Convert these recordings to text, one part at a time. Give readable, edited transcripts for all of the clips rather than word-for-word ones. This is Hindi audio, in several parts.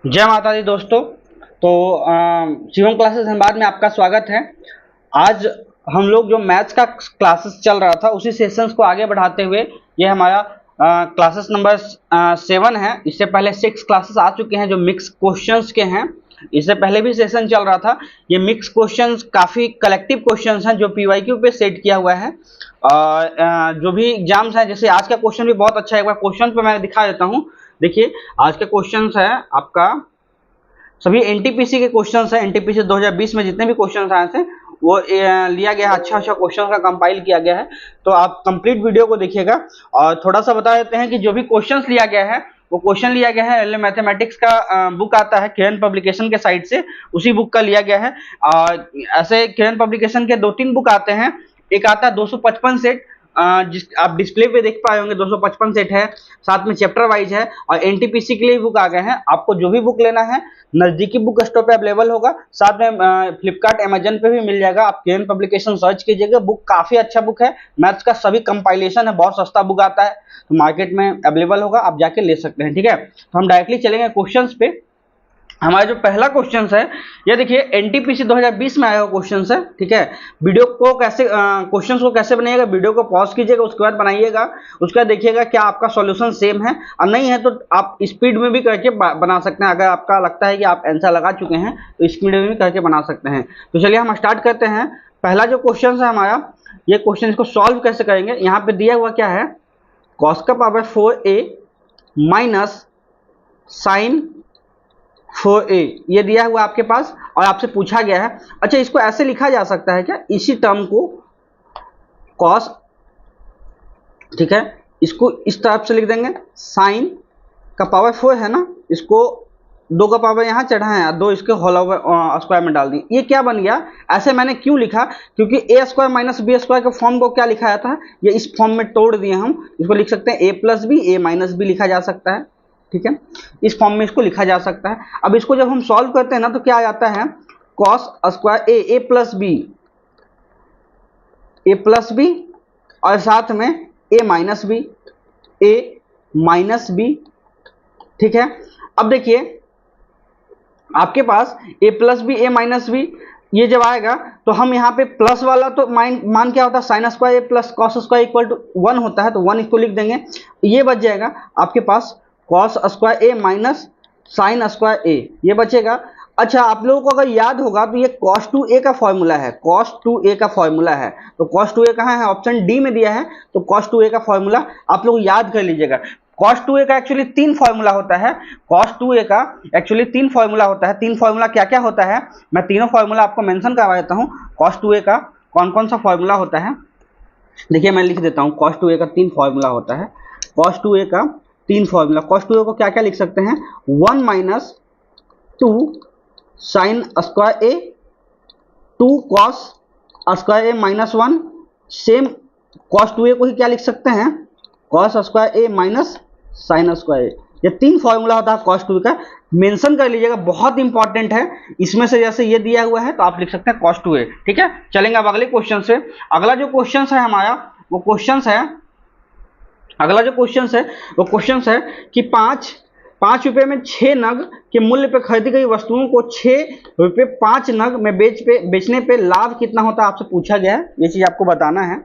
जय माता दी दोस्तों। तो शिवम क्लासेस धनबाद में आपका स्वागत है। आज हम लोग जो मैथ्स का क्लासेस चल रहा था उसी सेशंस को आगे बढ़ाते हुए ये हमारा क्लासेस नंबर 7 है। इससे पहले 6 क्लासेस आ चुके हैं जो मिक्स क्वेश्चंस के हैं। इससे पहले भी सेशन चल रहा था। ये मिक्स क्वेश्चंस काफ़ी कलेक्टिव क्वेश्चंस हैं जो पीवाईक्यू पे सेट किया हुआ है। और जो भी एग्जाम्स हैं, जैसे आज का क्वेश्चन भी बहुत अच्छा है। एक बार क्वेश्चन पे मैं दिखा देता हूँ। देखिए, आज का क्वेश्चन है आपका, सभी एनटीपीसी के क्वेश्चंस हैं। एनटीपीसी 2020 में जितने भी क्वेश्चंस आए थे वो लिया गया है, अच्छा क्वेश्चन का कंपाइल किया गया है। तो आप कंप्लीट वीडियो को देखिएगा। और थोड़ा सा बता देते हैं कि जो भी क्वेश्चंस लिया गया है वो क्वेश्चन लिया गया है एल मैथमेटिक्स का बुक आता है किरण पब्लिकेशन के साइट से, उसी बुक का लिया गया है। और ऐसे किरण पब्लिकेशन के 2-3 बुक आते हैं। एक आता है 255 सेट, जिस आप डिस्प्ले पे देख पाए होंगे, 255 सेट है, साथ में चैप्टर वाइज है। और एनटीपीसी के लिए बुक आ गए हैं। आपको जो भी बुक लेना है नजदीकी बुक स्टोर पे अवेलेबल होगा, साथ में फ्लिपकार्ट अमेजन पे भी मिल जाएगा। आप केएन पब्लिकेशन सर्च कीजिएगा, बुक काफी अच्छा बुक है। मैथ्स का सभी कंपाइलेशन है, बहुत सस्ता बुक आता है, तो मार्केट में अवेलेबल होगा, आप जाके ले सकते हैं। ठीक है, तो हम डायरेक्टली चलेंगे क्वेश्चंस पे। हमारा जो पहला क्वेश्चन है ये देखिए, एनटीपीसी 2020 में आया हुआ क्वेश्चन है। ठीक है, वीडियो को कैसे क्वेश्चंस को कैसे बनाइएगा, वीडियो को पॉज कीजिएगा, उसके बाद बनाइएगा। उसके बाद देखिएगा क्या आपका सॉल्यूशन सेम है, और नहीं है तो आप स्पीड में भी करके बना सकते हैं। अगर आपका लगता है कि आप आंसर लगा चुके हैं तो स्पीड में भी करके बना सकते हैं। तो चलिए हम स्टार्ट करते हैं। पहला जो क्वेश्चन है हमारा, ये क्वेश्चन इसको सॉल्व कैसे करेंगे। यहाँ पे दिया हुआ क्या है, कॉस का power 4a minus sign 4a, ये दिया हुआ आपके पास और आपसे पूछा गया है। अच्छा, इसको ऐसे लिखा जा सकता है क्या, इसी टर्म को cos, ठीक है, इसको इस तरफ से लिख देंगे, साइन का पावर 4 है ना, इसको 2 का पावर यहाँ चढ़ा है, 2 इसके होल स्क्वायर में डाल दिए। ये क्या बन गया, ऐसे मैंने क्यों लिखा, क्योंकि ए स्क्वायर माइनस बी स्क्वायर के फॉर्म को क्या लिखा जाता है, ये इस फॉर्म में तोड़ दिए हम। इसको लिख सकते हैं ए प्लस बी, ए माइनस बी लिखा जा सकता है। ठीक है, इस फॉर्म में इसको लिखा जा सकता है। अब इसको जब हम सॉल्व करते हैं ना तो क्या आ जाता है, cos square a plus B, A plus B, और साथ में ए माइनस बी, ए माइनस बी। ठीक है, अब देखिए आपके पास ए प्लस बी, ए माइनस बी, ये जब आएगा तो हम यहाँ पे प्लस वाला तो मान क्या होता है, sine square a plus cos square equal to 1 होता है, तो 1 इसको लिख देंगे। ये बच जाएगा आपके पास कॉस स्क्वायर ए माइनस साइन स्क्वायर ए, ये बचेगा। अच्छा, आप लोगों को अगर याद होगा तो ये cos 2a का फॉर्मूला है, cos 2a का फॉर्मूला है। तो cos 2a कहाँ है, ऑप्शन डी में दिया है। तो cos 2a का फॉर्मूला आप लोग याद कर लीजिएगा। cos 2a का एक्चुअली 3 फॉर्मूला होता है। cos 2a का एक्चुअली 3 फॉर्मूला होता है। 3 फॉर्मूला क्या क्या होता है, मैं तीनों फॉर्मूला आपको मेंशन करवा देता हूँ। cos 2a का कौन कौन सा फॉर्मूला होता है, देखिए मैं लिख देता हूँ। cos 2a का 3 फॉर्मूला होता है। cos 2a का 3 फॉर्मूला, cos 2a को क्या क्या लिख सकते हैं, 1 माइनस 2 साइन स्क्वायर ए, 2 कॉस स्क्वायर ए माइनस 1, सेम cos 2a को ही क्या लिख सकते हैं, cos स्क्वायर ए माइनस साइन स्क्वायर ए। ये 3 फॉर्मूला होता है cos 2a का, मेंशन कर लीजिएगा, बहुत इंपॉर्टेंट है। इसमें से जैसे ये दिया हुआ है तो आप लिख सकते हैं cos 2a। ठीक है, चलेंगे अब अगले क्वेश्चन से। अगला जो क्वेश्चन है हमारा वो क्वेश्चन है, अगला जो क्वेश्चन है वो क्वेश्चन है कि 5 रुपए में 6 नग के मूल्य पे खरीदी गई वस्तुओं को 6 रुपए 5 नग में बेचने पे लाभ कितना होता है, आपसे पूछा गया है। ये चीज आपको बताना है।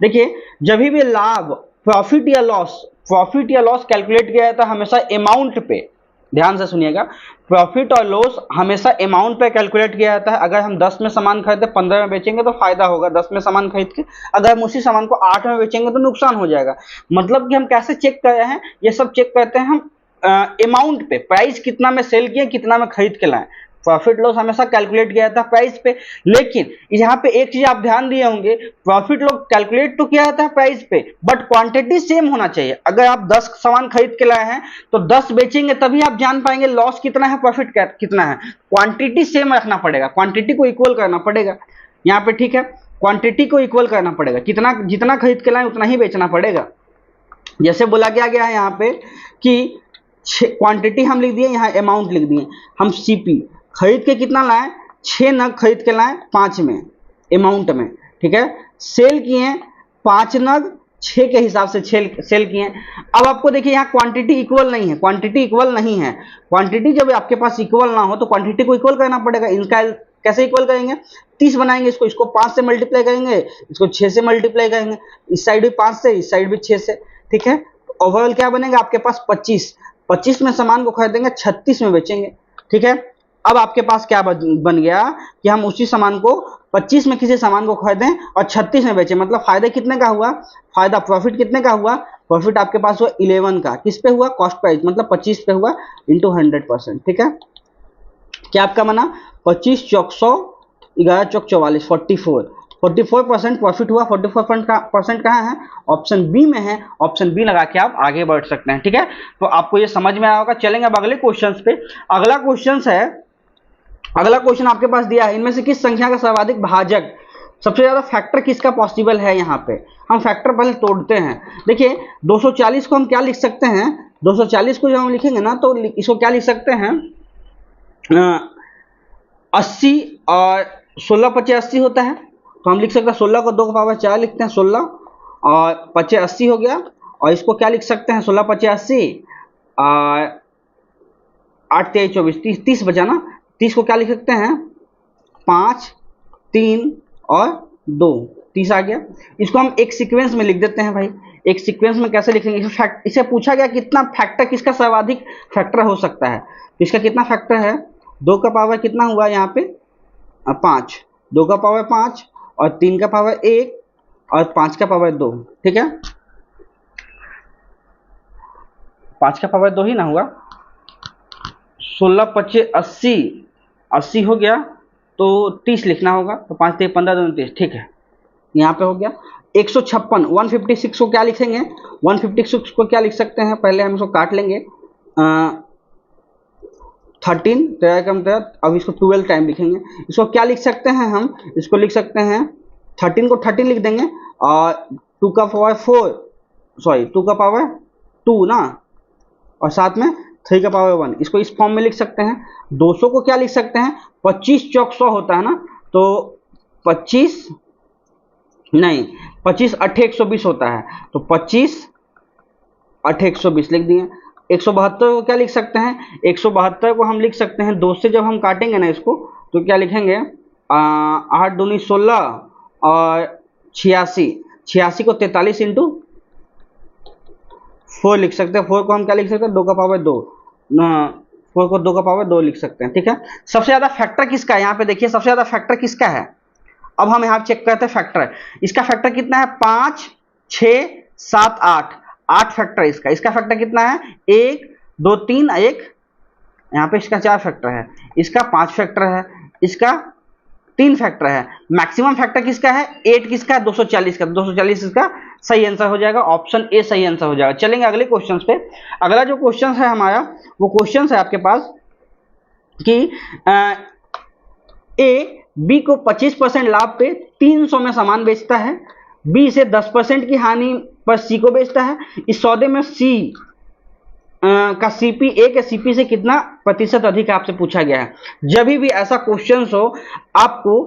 देखिए, जब भी लाभ, प्रॉफिट या लॉस कैलकुलेट किया जाता है हमेशा अमाउंट पे, ध्यान से सुनिएगा, प्रॉफिट और लॉस हमेशा अमाउंट पे कैलकुलेट किया जाता है। अगर हम 10 में सामान खरीदते 15 में बेचेंगे तो फायदा होगा, 10 में सामान खरीद के अगर हम उसी सामान को 8 में बेचेंगे तो नुकसान हो जाएगा। मतलब कि हम कैसे चेक कर रहे हैं, ये सब चेक करते हैं हम अमाउंट पे, प्राइस कितना में सेल किए, कितना में खरीद के लाए। प्रॉफिट लॉस हमेशा कैलकुलेट किया जाता है प्राइस पे। लेकिन यहाँ पे एक चीज आप ध्यान दिए होंगे, प्रॉफिट लॉस कैलकुलेट तो किया जाता है प्राइस पे, बट क्वांटिटी सेम होना चाहिए। अगर आप 10 सामान खरीद के लाए हैं तो 10 बेचेंगे तभी आप जान पाएंगे लॉस कितना है, प्रॉफिट कितना है। क्वांटिटी सेम रखना पड़ेगा, क्वांटिटी को इक्वल करना पड़ेगा यहाँ पे। ठीक है, क्वांटिटी को इक्वल करना पड़ेगा, कितना जितना खरीद के लाए उतना ही बेचना पड़ेगा। जैसे बोला गया है यहाँ पे कि क्वांटिटी हम लिख दिए, यहाँ अमाउंट लिख दिए। हम सीपी खरीद के कितना लाए, 6 नग खरीद के लाए 5 में, अमाउंट में। ठीक है, सेल किए 5 नग 6 के हिसाब से सेल किए हैं। अब आपको देखिए यहाँ क्वांटिटी इक्वल नहीं है, क्वांटिटी इक्वल नहीं है। क्वांटिटी जब आपके पास इक्वल ना हो तो क्वांटिटी को इक्वल करना पड़ेगा। इनका कैसे इक्वल करेंगे, 30 बनाएंगे, इसको 5 से मल्टीप्लाई करेंगे, इसको 6 से मल्टीप्लाई करेंगे, इस साइड भी 5 से, इस साइड भी 6 से, ठीक है। ओवरऑल क्या बनेगा आपके पास 25 में सामान को खरीदेंगे, 36 में बेचेंगे, ठीक है। अब आपके पास क्या बन गया कि हम उसी सामान को 25 में किसी सामान को खरीदें और 36 में बेचें, मतलब फायदा कितने का हुआ, फायदा प्रॉफिट कितने का हुआ, प्रॉफिट आपके पास हुआ 11 का। किस पे हुआ, कॉस्ट प्राइस, मतलब 25 पे हुआ इंटू 100%, ठीक है। क्या आपका बना 25 चौक 100, 11 चौक 44, 44% प्रॉफिट हुआ। 44% कहाँ है, ऑप्शन बी में है। ऑप्शन बी लगा के आप आगे बढ़ सकते हैं, ठीक है। तो आपको ये समझ में आया होगा। चलेंगे अब अगले क्वेश्चन पे। अगला क्वेश्चन आपके पास दिया है, इनमें से किस संख्या का सर्वाधिक भाजक, सबसे ज्यादा फैक्टर किसका पॉसिबल है। यहाँ पे हम फैक्टर पहले तोड़ते हैं। देखिए 240 को हम क्या लिख सकते हैं, 240 को जब हम लिखेंगे ना तो इसको क्या लिख सकते हैं, 80 और 16 × 80 होता है, तो हम लिख सकते हैं 16 को 2 की पावर 4 लिखते हैं, 16 और 5 80 हो गया। और इसको क्या लिख सकते हैं, 16 5 80 और 8 23 24 30 बचा ना, 30 को क्या लिख सकते हैं, 5 3 और 2, 30 आ गया। इसको हम एक सीक्वेंस में लिख देते हैं भाई। एक सीक्वेंस में कैसे लिखेंगे, इसे पूछा गया कितना फैक्टर, किसका सर्वाधिक फैक्टर हो सकता है, तो इसका कितना फैक्टर है, 2 का पावर कितना हुआ यहाँ पे 5, 2 का पावर 5 और 3 का पावर 1 और 5 का पावर 2, ठीक है। 5 का पावर 2 ही ना हुआ, 16 25 80, 80 हो गया तो 30 लिखना होगा, तो 5 3 15 2 30, ठीक है। यहाँ पे हो गया 156, 156 को क्या लिखेंगे, 156 को क्या लिख सकते हैं, पहले हम इसको काट लेंगे, 13 13 कम 13, अब इसको 12 टाइम लिखेंगे। इसको क्या लिख सकते हैं हम, इसको लिख सकते हैं 13 को 13 लिख देंगे और 2 का पावर 4, सॉरी 2 का पावर 2 ना, और साथ में 3 का पावर 1, इसको इस फॉर्म में लिख सकते हैं। 200 को क्या लिख सकते हैं, 25 चौक 100 होता है ना, तो 25 8 120 होता है, तो 25 8 120 लिख दिए। 172 को क्या लिख सकते हैं, 172 को हम लिख सकते हैं 2 से जब हम काटेंगे ना इसको तो क्या लिखेंगे, 8 दूनी 16 और 86 को 43 इंटू 4 लिख सकते हैं। 4 को हम क्या लिख सकते हैं, 2 का पावर 2, 4 को 2 का पावर 2 लिख सकते हैं, ठीक है। सबसे ज्यादा फैक्टर किसका है, यहाँ पे देखिए सबसे ज्यादा फैक्टर किसका है। अब हम यहाँ चेक करते हैं फैक्टर, इसका फैक्टर कितना है, 5 6 7 8 फैक्टर इसका फैक्टर कितना है, 1 2 3 1, यहाँ पे इसका 4 फैक्टर है, इसका 5 फैक्टर है, इसका 3 फैक्टर है। मैक्सिमम फैक्टर किसका है, 8 किसका है, 240 का, 240 इसका सही आंसर हो जाएगा, ऑप्शन ए सही आंसर हो जाएगा। चलेंगे अगले क्वेश्चन पे। अगला जो क्वेश्चन है हमारा, वो क्वेश्चन है आपके पास कि ए बी को 25% लाभ पे 300 में सामान बेचता है, बी से 10% की हानि पर सी को बेचता है। इस सौदे में सी का सीपी ए के सीपी से कितना प्रतिशत अधिक आपसे पूछा गया है। जब भी ऐसा क्वेश्चन हो, आपको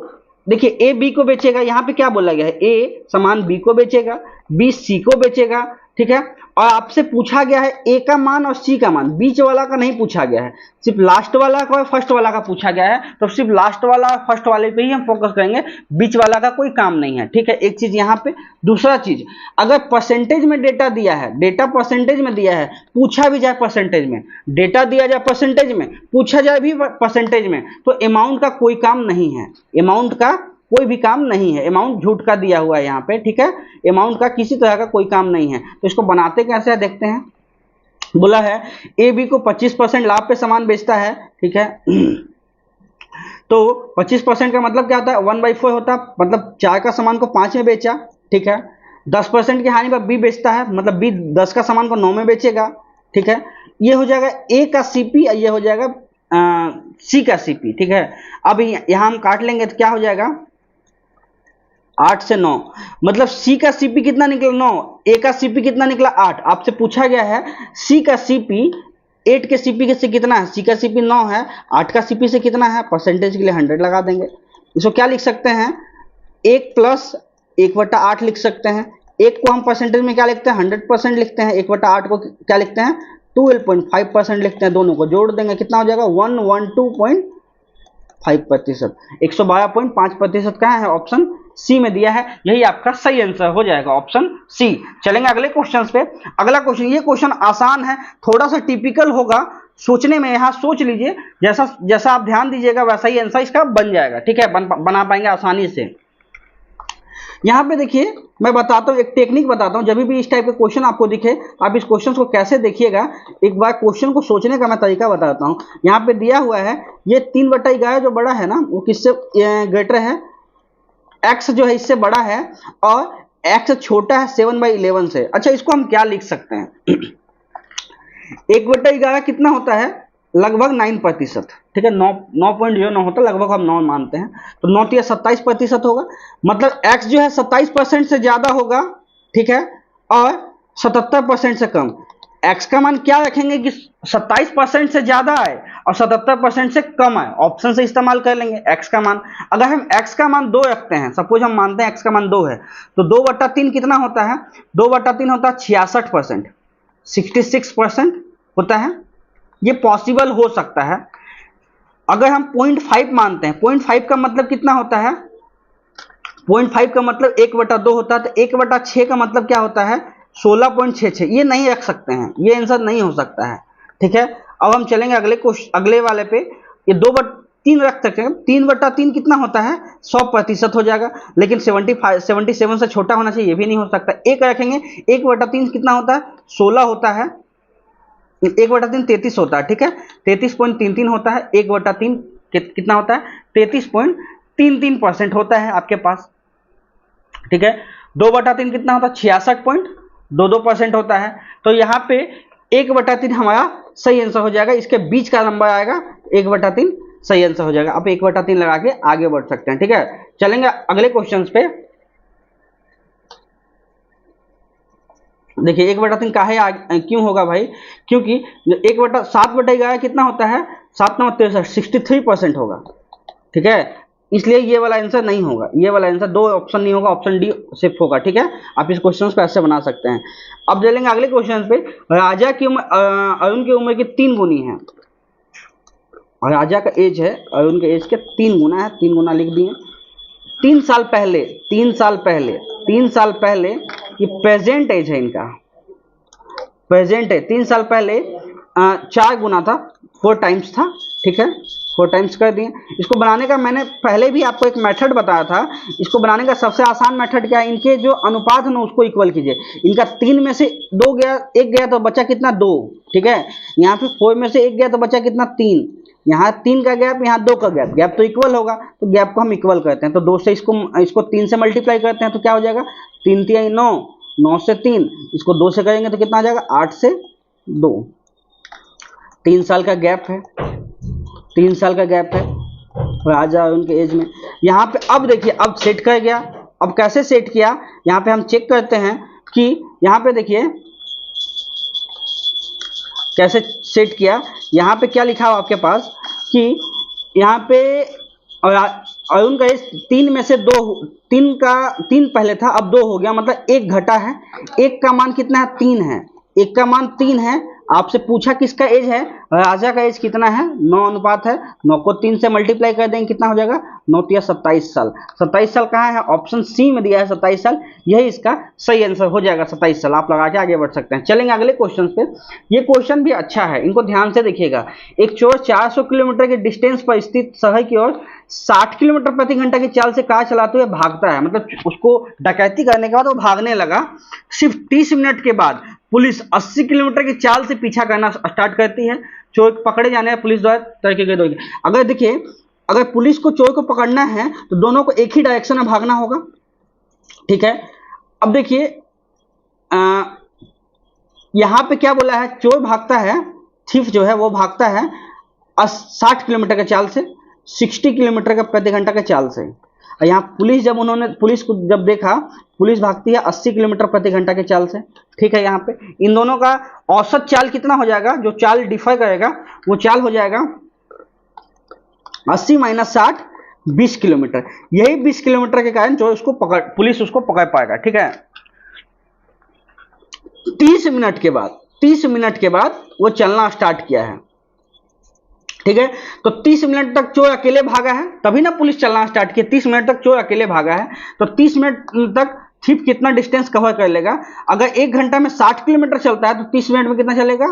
देखिए ए बी को बेचेगा, यहाँ पे क्या बोला गया है, ए सामान बी को बेचेगा, बी सी को बेचेगा, ठीक है। और आपसे पूछा गया है ए का मान और सी का मान, बीच वाला का नहीं पूछा गया है, सिर्फ लास्ट वाला का और फर्स्ट वाला का पूछा गया है। तो सिर्फ लास्ट वाला और फर्स्ट वाले पे ही हम फोकस करेंगे, बीच वाला का कोई काम नहीं है, ठीक है। एक चीज यहाँ पे। दूसरा चीज, अगर परसेंटेज में डेटा दिया है, डेटा परसेंटेज में दिया है, पूछा भी जाए परसेंटेज में, डेटा दिया जाए परसेंटेज में, पूछा जाए भी परसेंटेज में, तो अमाउंट का कोई काम नहीं है, अमाउंट का कोई भी काम नहीं है, अमाउंट झूठ का दिया हुआ है यहाँ पे, ठीक है। अमाउंट का किसी तरह का कोई काम नहीं है। तो इसको बनाते कैसे है देखते हैं। बोला है ए बी को 25% लाभ पे सामान बेचता है, ठीक है। तो 25% का मतलब क्या होता है, 1/4 होता है, मतलब 4 का सामान को 5 में बेचा, ठीक है। 10% की हानि पर बी बेचता है, मतलब बी 10 का सामान को 9 में बेचेगा, ठीक है। ये हो जाएगा ए का सीपी, ये हो जाएगा सी का सीपी, ठीक है। अब यहाँ हम काट लेंगे तो क्या हो जाएगा, 8 से 9, मतलब सी का सीपी कितना निकला 9, ए का सीपी कितना निकला 8। आपसे पूछा गया है सी का सीपी 8 के सीपी से कितना है, सी का सीपी 9 है, 8 का सीपी से कितना है, परसेंटेज के लिए 100 लगा देंगे। इसको क्या लिख सकते हैं, 1 + 1/8 लिख सकते हैं, एक को हम परसेंटेज में क्या लिखते हैं 100% लिखते हैं, 1/8 को क्या लिखते हैं 12.5% लिखते हैं। दोनों को जोड़ देंगे कितना हो जाएगा 112.5%, 112.5% कहाँ है ऑप्शन सी में दिया है, यही आपका सही आंसर हो जाएगा ऑप्शन सी। चलेंगे अगले क्वेश्चन पे। अगला क्वेश्चन, ये क्वेश्चन आसान है, थोड़ा सा टिपिकल होगा सोचने में, यहां सोच लीजिए, जैसा जैसा आप ध्यान दीजिएगा वैसा ही आंसर इसका बन जाएगा, ठीक है, बना पाएंगे आसानी से। यहां पे देखिए मैं बताता हूं, एक टेक्निक बताता हूं, जब भी इस टाइप के क्वेश्चन आपको दिखे आप इस क्वेश्चन को कैसे देखिएगा। एक बार क्वेश्चन को सोचने का मैं तरीका बताता हूं। यहां पे दिया हुआ है ये 3/11 जो बड़ा है ना वो किससे ग्रेटर है, x जो है इससे बड़ा है और x छोटा है 7/11 से। अच्छा इसको हम क्या लिख सकते हैं 1/11 कितना होता है लगभग 9%, ठीक है, 9.09 होता है, लगभग हम 9 मानते हैं, तो 9 या 27% होगा, मतलब x जो है 27% से ज्यादा होगा, ठीक है, और 77% से कम। x का मान क्या रखेंगे कि 27% से ज्यादा है और 77% से कम है, ऑप्शन से इस्तेमाल कर लेंगे x का मान। अगर हम x का मान 2 रखते हैं, सपोज हम मानते हैं x का मान 2 है, तो 2/3 कितना होता है 2/3 होता है 66%, 66% होता है, ये पॉसिबल हो सकता है। अगर हम 0.5 मानते हैं, 0.5 का मतलब कितना होता है 0.5 का मतलब 1/2 होता है, तो 1/6 का मतलब क्या होता है 16.66, ये नहीं रख सकते हैं, ये आंसर नहीं हो सकता है, ठीक है। अब हम चलेंगे अगले वाले पे, ये 2/3 रख सकते हैं, 3/3 कितना होता है 100% हो जाएगा, लेकिन 77 से छोटा होना चाहिए, ये भी नहीं हो सकता। एक रखेंगे 1/3 कितना होता है 16 होता है, 1/3 33 होता है, ठीक है, 33.33 होता है, 1/3 कितना होता है 33.33% होता है आपके पास, ठीक है। 2/3 कितना होता है 66.22% होता है, तो यहाँ पे 1/3 हमारा सही आंसर हो जाएगा, इसके बीच का नंबर आएगा 1/3 सही आंसर हो जाएगा। आप 1/3 लगा के आगे बढ़ सकते हैं, ठीक है। चलेंगे अगले क्वेश्चन पे। देखिए 1/3 काहे क्यों होगा भाई, क्योंकि 7/11 कितना होता है 7×9 63% होगा, ठीक है, इसलिए ये वाला आंसर नहीं होगा, ये वाला आंसर 2 ऑप्शन नहीं होगा, ऑप्शन डी सिर्फ होगा, ठीक है। आप इस क्वेश्चन को ऐसे बना सकते हैं। अब चलेंगे अगले क्वेश्चन पे। राजा की उम्र अरुण की उम्र की 3 गुनी है, और राजा का एज है अरुण के एज के 3 गुना है, 3 गुना लिख दिए। 3 साल पहले ये प्रेजेंट एज है इनका, प्रेजेंट है 3 साल पहले 4 गुना था, 4 टाइम्स था, ठीक है, 4 टाइम्स कर दिए। इसको बनाने का मैंने पहले भी आपको एक मेथड बताया था, इसको बनाने का सबसे आसान मेथड क्या है, इनके जो अनुपात है ना उसको इक्वल कीजिए। इनका 3 में से 2 गया, 1 गया तो बचा कितना 2, ठीक है, यहाँ पे 4 में से 1 गया तो बचा कितना 3, यहाँ 3 का गैप, यहाँ 2 का गैप, गैप तो इक्वल होगा, तो गैप को हम इक्वल करते हैं, तो 2 से इसको 3 से मल्टीप्लाई करते हैं तो क्या हो जाएगा 3 3 9, 9 से 3, इसको 2 से करेंगे तो कितना आ जाएगा 8 से 2, 3 साल का गैप है, 3 साल का गैप है राजा उनके एज में। यहाँ पे अब देखिए अब सेट कर गया, अब कैसे सेट किया यहाँ पे हम चेक करते हैं कि यहाँ पे देखिए कैसे सेट किया। यहाँ पे क्या लिखा हो आपके पास कि यहाँ पे अरुण का एज 3 में से 2, 3 पहले था अब 2 हो गया, मतलब 1 घटा है, 1 का मान कितना है 3 है, 1 का मान 3 है। आपसे पूछा किसका एज है, राजा का एज कितना है 9 अनुपात है, 9 को 3 से मल्टीप्लाई कर देंगे कितना हो जाएगा 9 या 27 साल, 27 साल कहाँ है ऑप्शन सी में दिया है 27 साल, यही इसका सही आंसर हो जाएगा 27 साल। आप लगा के आगे बढ़ सकते हैं। चलेंगे अगले क्वेश्चन पे। ये क्वेश्चन भी अच्छा है, इनको ध्यान से देखिएगा। एक चोर 400 किलोमीटर के डिस्टेंस पर स्थित शहर की ओर 60 किलोमीटर प्रति घंटा की चाल से कार चलाते हुए भागता है, मतलब उसको डकैती करने के बाद वो भागने लगा। सिर्फ 30 मिनट के बाद पुलिस 80 किलोमीटर की चाल से पीछा करना स्टार्ट करती है। चोर पकड़े जाने हैं पुलिस द्वारा तरीके के दोगे। अगर देखिए अगर पुलिस को चोर को पकड़ना है तो दोनों को एक ही डायरेक्शन में भागना होगा, ठीक है। अब देखिए यहां पे क्या बोला है, चोर भागता है, थीफ जो है वो भागता है 60 किलोमीटर के चाल से, 60 किलोमीटर का प्रति घंटा के चाल से। यहाँ पुलिस को जब देखा, पुलिस भागती है 80 किलोमीटर प्रति घंटा के चाल से, ठीक है। यहाँ पे इन दोनों का औसत चाल कितना हो जाएगा, जो चाल डिफर करेगा वो चाल हो जाएगा 80 - 60 20 किलोमीटर। यही 20 किलोमीटर के कारण जो पुलिस उसको पकड़ पाएगा, ठीक है। 30 मिनट के बाद, 30 मिनट के बाद वो चलना स्टार्ट किया है, ठीक है। तो 30 मिनट तक चोर अकेले भागा है, तभी ना पुलिस चलना स्टार्ट की। 30 मिनट तक चोर अकेले भागा है, तो 30 मिनट तक थीफ कितना डिस्टेंस कवर कर लेगा? अगर 1 घंटा में 60 किलोमीटर चलता है तो 30 मिनट में कितना चलेगा?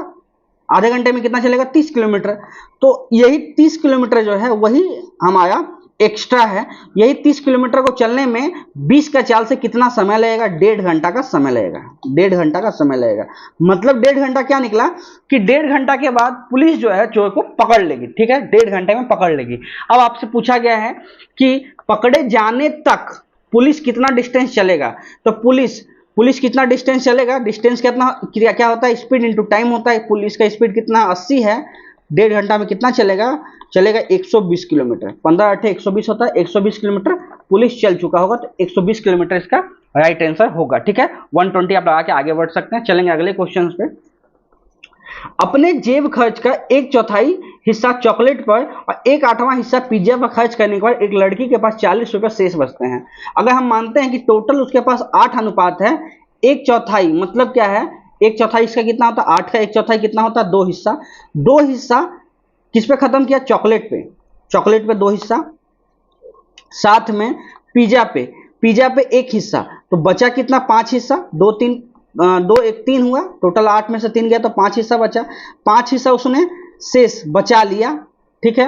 आधे घंटे में कितना चलेगा? 30 किलोमीटर। तो यही 30 किलोमीटर जो है वही हमारा एक्स्ट्रा है। यही 30 किलोमीटर को चलने में 20 का चाल से कितना समय लगेगा? 1.5 घंटा का समय लगेगा, 1.5 घंटा का समय लगेगा। मतलब 1.5 घंटा क्या निकला कि 1.5 घंटा के बाद पुलिस जो है चोर को पकड़ लेगी, ठीक है, 1.5 घंटे में पकड़ लेगी। अब आपसे पूछा गया है कि पकड़े जाने तक पुलिस कितना डिस्टेंस चलेगा, तो पुलिस कितना डिस्टेंस चलेगा? डिस्टेंस कितना क्या होता है? स्पीड इंटू टाइम होता है। पुलिस का स्पीड कितना? 80 है। 1.5 घंटा में कितना चलेगा? चलेगा 120 किलोमीटर। 15 8 120 होता है, 120 किलोमीटर पुलिस चल चुका होगा, तो 120 किलोमीटर इसका राइट आंसर होगा, ठीक है। 120 आप लगा के आगे बढ़ सकते हैं। चलेंगे अगले क्वेश्चन पे। अपने जेब खर्च का 1/4 हिस्सा चॉकलेट पर और 1/8वां हिस्सा पिज्जा पर खर्च करने के बाद एक लड़की के पास 40 रुपये शेष बचते हैं। अगर हम मानते हैं कि टोटल उसके पास 8 अनुपात है, 1/4 मतलब क्या है? 1/4 इसका कितना होता है? 8 का 1/4 कितना होता है? 2 हिस्सा। 2 हिस्सा किस पे खत्म किया? चॉकलेट पे। चॉकलेट पे 2 हिस्सा, साथ में पिज्जा पे 1 हिस्सा, तो बचा कितना? 5 हिस्सा। 2 3 2 1 3 हुआ, टोटल 8 में से 3 गया तो 5 हिस्सा बचा। 5 हिस्सा उसने शेष बचा लिया, ठीक है।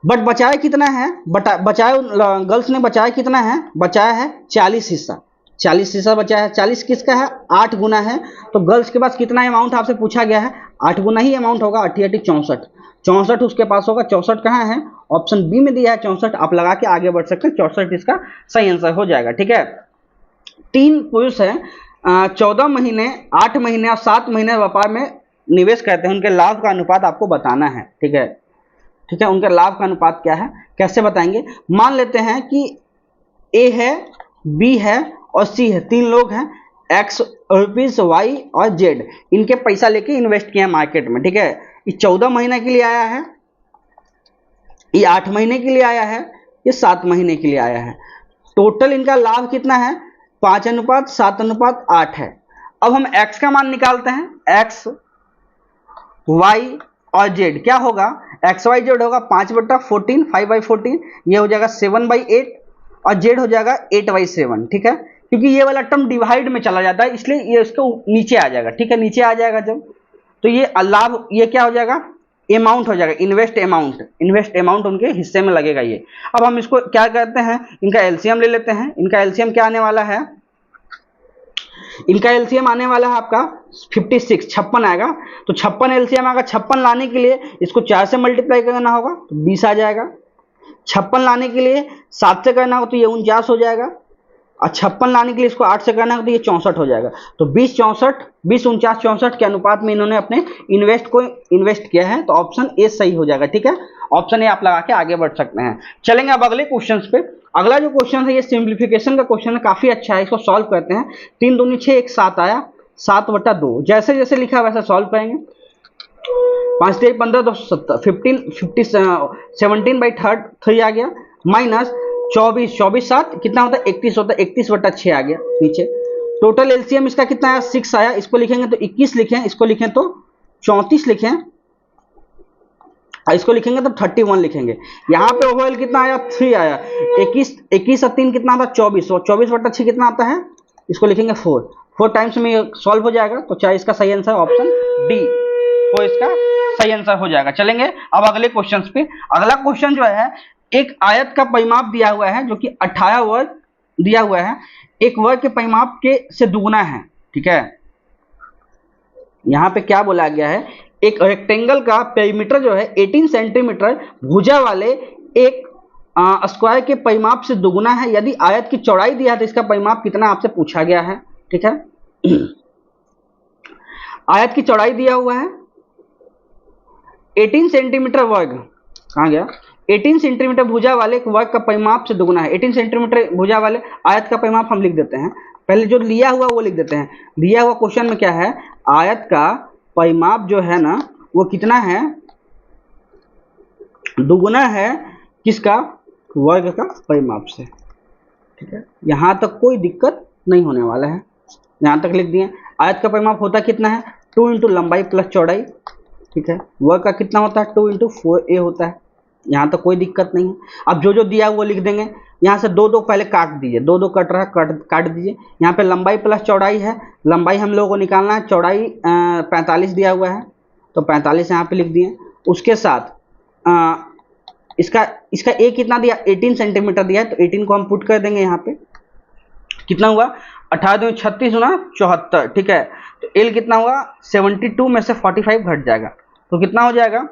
बट बचाया कितना है? बचाया गर्ल्स ने बचाया कितना है? बचाया है 40 हिस्सा। 40 हिस्सा बचाया है। 40 किसका है? 8 गुना है। तो गर्ल्स के पास कितना अमाउंट आपसे पूछा गया है? 8 गुना ही अमाउंट होगा। 8 8 64, 64 उसके पास होगा। 64 कहाँ है? ऑप्शन बी में दिया है 64। आप लगा के आगे बढ़ सकते हैं, 64 इसका सही आंसर हो जाएगा, ठीक है। 3 पुरुष है, 14 महीने, 8 महीने और 7 महीने व्यापार में निवेश करते हैं। उनके लाभ का अनुपात आपको बताना है, ठीक है, ठीक है। उनका लाभ का अनुपात क्या है, कैसे बताएंगे? मान लेते हैं कि ए है, बी है और सी है। 3 लोग हैं, एक्स रुपीज, वाई और जेड। इनके पैसा लेके इन्वेस्ट किया मार्केट में, ठीक है। ये 14 महीने के लिए आया है, ये 8 महीने के लिए आया है, ये 7 महीने के लिए आया है। टोटल इनका लाभ कितना है? 5:7:8 है। अब हम x का मान निकालते हैं। x, y और z क्या होगा? x y z होगा 5/14, 5/14, ये हो जाएगा 7/8 और z हो जाएगा 8/7, ठीक है। क्योंकि ये वाला टर्म डिवाइड में चला जाता है, इसलिए ये इसको नीचे आ जाएगा, ठीक है। नीचे आ जाएगा जब, तो ये लाभ, ये क्या हो जाएगा? अमाउंट हो जाएगा, इन्वेस्ट अमाउंट उनके हिस्से में लगेगा ये। अब हम इसको क्या करते हैं? इनका एलसीएम ले लेते हैं। इनका एलसीएम क्या आने वाला है? इनका एलसीएम आने वाला है आपका 56, 56 आएगा। तो 56 एलसीएम आएगा। 56 लाने के लिए इसको 4 से मल्टीप्लाई करना होगा तो 20 आ जाएगा। 56 लाने के लिए 7 से करना होगा तो ये 49 हो जाएगा। और 56 लाने के लिए इसको 8 से करना होगा तो ये 64 हो जाएगा। तो 20 64, 20 49 64 के अनुपात में इन्होंने अपने इन्वेस्ट किया है। तो ऑप्शन ए सही हो जाएगा, ठीक है। ऑप्शन ए आप लगा के आगे बढ़ सकते हैं। चलेंगे अब अगले क्वेश्चन पे। अगला जो क्वेश्चन है ये सिंप्लीफिकेशन का क्वेश्चन है, काफी अच्छा है, इसको सॉल्व करते हैं। 3 दूनी 6, 1 7 आया, 7/2 जैसे जैसे लिखा है वैसे सॉल्व करेंगे। 5 3 15 2 17, 17/3 आ गया, माइनस 24, 24 7 कितना होता है? 31 होता है, 31/6 आ गया नीचे। टोटल एलसीएम इसका कितना आया? 6 आया। इसको लिखेंगे तो 21 लिखें, इसको लिखें तो 34 लिखें, इसको लिखेंगे तो 31 लिखेंगे। यहाँ पे ओवरऑल कितना आया? 3 आया। 21 और 3 कितना आता है? 24, और 24/6 कितना आता है? इसको लिखेंगे 4 टाइम्स में सॉल्व हो जाएगा। तो चाहे इसका सही आंसर ऑप्शन डी, तो इसका सही आंसर हो जाएगा। चलेंगे अब अगले क्वेश्चन पे। अगला क्वेश्चन जो है, एक आयत का परिमाप दिया हुआ है जो कि 18 वर्ग दिया हुआ है, एक वर्ग के परिमाप के से दुगुना है, ठीक है। यहाँ पे क्या बोला गया है? एक रेक्टेंगल का पेरीमीटर जो है 18 सेंटीमीटर भुजा वाले एक स्क्वायर के परिमाप से दुगुना है। यदि आयत की चौड़ाई दिया है तो इसका परिमाप कितना आपसे पूछा गया है, ठीक है। आयत की चौड़ाई दिया हुआ है 18 सेंटीमीटर वर्ग, कहाँ गया? 18 सेंटीमीटर भुजा वाले एक वर्ग का परिमाप से दुगुना है। 18 सेंटीमीटर भुजा वाले आयत का परिमाप हम लिख देते हैं। पहले जो लिया हुआ वो लिख देते हैं। दिया हुआ क्वेश्चन में क्या है? आयत का परिमाप जो है ना वो कितना है? दुगुना है किसका? वर्ग का परिमाप से, ठीक है। यहां तक कोई दिक्कत नहीं होने वाला है, यहां तक लिख दिए। आयत का परिमाप होता कितना है, 2 इंटू लंबाई प्लस चौड़ाई, ठीक है। वर्ग का कितना होता है, 2 इंटू 4a होता है। यहाँ तो कोई दिक्कत नहीं है। अब जो जो दिया है वो लिख देंगे। यहाँ से दो दो पहले काट दीजिए, दो दो कट रहा है, काट दीजिए। यहाँ पे लंबाई प्लस चौड़ाई है, लंबाई हम लोगों को निकालना है, चौड़ाई 45 दिया हुआ है तो 45 यहाँ पे लिख दिए। उसके साथ इसका ए कितना दिया, 18 सेंटीमीटर दिया है तो 18 को हम पुट कर देंगे यहाँ पे। कितना हुआ, 18 36 गुना 74, ठीक है। तो एल कितना हुआ, 72 में से 45 घट जाएगा तो कितना हो जाएगा,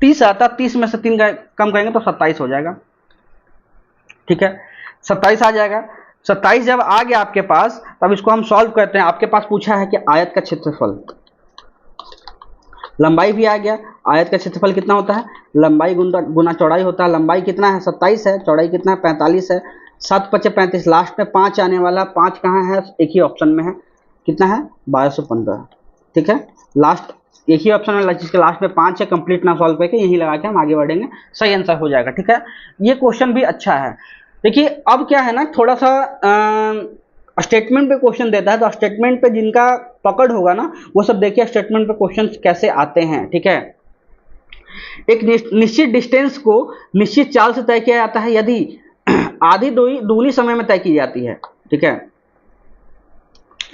30 आता, 30 में से 3 कम करेंगे तो 27 हो जाएगा, ठीक है। 27 आ जाएगा। 27 जब आ गया आपके पास, तब इसको हम सॉल्व करते हैं। आपके पास पूछा है कि आयत का क्षेत्रफल, लंबाई भी आ गया। आयत का क्षेत्रफल कितना होता है, लंबाई गुना चौड़ाई होता है। लंबाई कितना है, 27 है, चौड़ाई कितना है, 45 है। 7 × 5 = 35, लास्ट में 5 आने वाला, 5 कहाँ है, एक ही ऑप्शन में है, कितना है, 1215, ठीक है। लास्ट एक ही ऑप्शन है जिसके लास्ट में 5 है, कंप्लीट ना सॉल्व करके यही लगा के हम आगे बढ़ेंगे, सही आंसर हो जाएगा, ठीक है। ये क्वेश्चन भी अच्छा है। देखिए अब क्या है ना, थोड़ा सा स्टेटमेंट पे क्वेश्चन देता है, तो स्टेटमेंट पे जिनका पकड़ होगा ना वो सब देखिए स्टेटमेंट पे क्वेश्चन कैसे आते हैं, ठीक है। एक निश्चित डिस्टेंस को निश्चित चाल से तय किया जाता है यदि आधी दूरी समय में तय की जाती है, ठीक है।